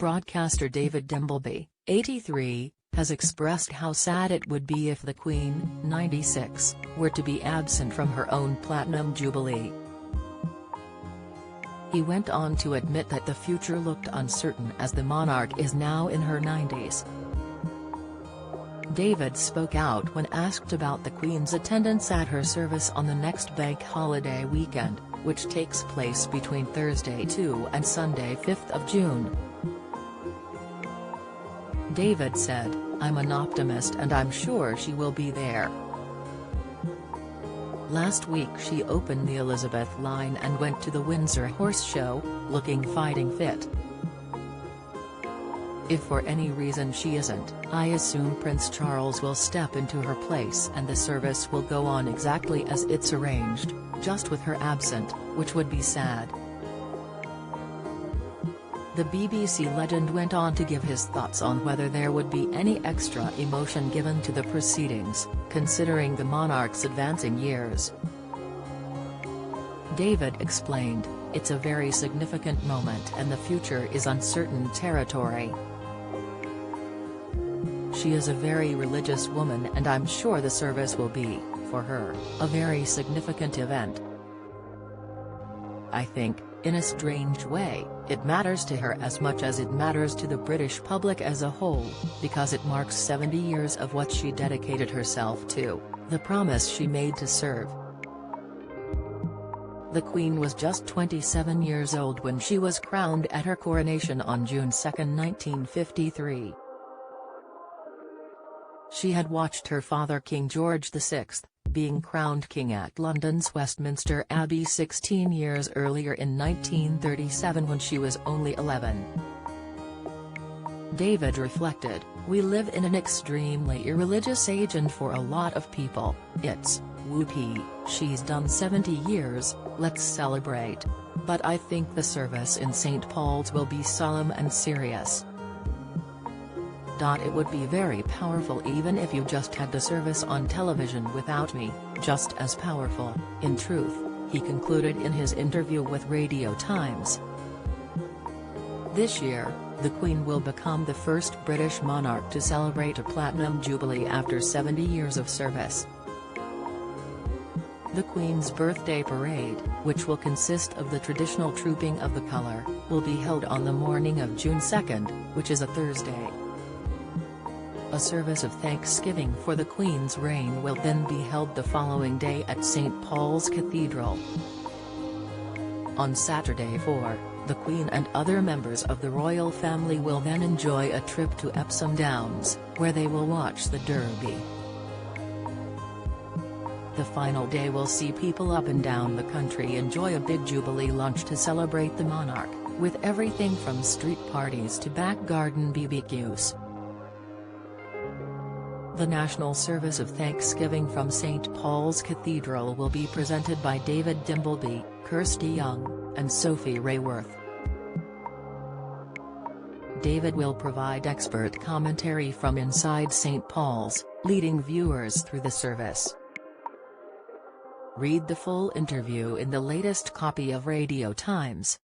Broadcaster David Dimbleby, 83, has expressed how sad it would be if the Queen, 96, were to be absent from her own Platinum Jubilee. He went on to admit that the future looked uncertain as the monarch is now in her 90s. David spoke out when asked about the Queen's attendance at her service on the next bank holiday weekend, which takes place between Thursday 2 and Sunday 5 of June. David said, "I'm an optimist and I'm sure she will be there." Last week she opened the Elizabeth line and went to the Windsor Horse Show, looking fighting fit. "If for any reason she isn't, I assume Prince Charles will step into her place and the service will go on exactly as it's arranged, just with her absent, which would be sad." The BBC legend went on to give his thoughts on whether there would be any extra emotion given to the proceedings, considering the monarch's advancing years. David explained, "It's a very significant moment and the future is uncertain territory. She is a very religious woman and I'm sure the service will be, for her, a very significant event. I think, in a strange way, it matters to her as much as it matters to the British public as a whole, because it marks 70 years of what she dedicated herself to, the promise she made to serve." The Queen was just 27 years old when she was crowned at her coronation on June 2, 1953. She had watched her father King George VI, being crowned king at London's Westminster Abbey 16 years earlier in 1937 when she was only 11. David reflected, "We live in an extremely irreligious age and for a lot of people, it's, whoopee, she's done 70 years, let's celebrate. But I think the service in St. Paul's will be solemn and serious. It would be very powerful even if you just had the service on television without me, just as powerful, in truth," he concluded in his interview with Radio Times. This year, the Queen will become the first British monarch to celebrate a Platinum Jubilee after 70 years of service. The Queen's birthday parade, which will consist of the traditional trooping of the colour, will be held on the morning of June 2, which is a Thursday. A service of thanksgiving for the Queen's reign will then be held the following day at St. Paul's Cathedral. On Saturday 4, the Queen and other members of the royal family will then enjoy a trip to Epsom Downs, where they will watch the Derby. The final day will see people up and down the country enjoy a big Jubilee lunch to celebrate the monarch, with everything from street parties to back garden BBQs. The national service of thanksgiving from St. Paul's Cathedral will be presented by David Dimbleby, Kirsty Young, and Sophie Rayworth. David will provide expert commentary from inside St. Paul's, leading viewers through the service. Read the full interview in the latest copy of Radio Times.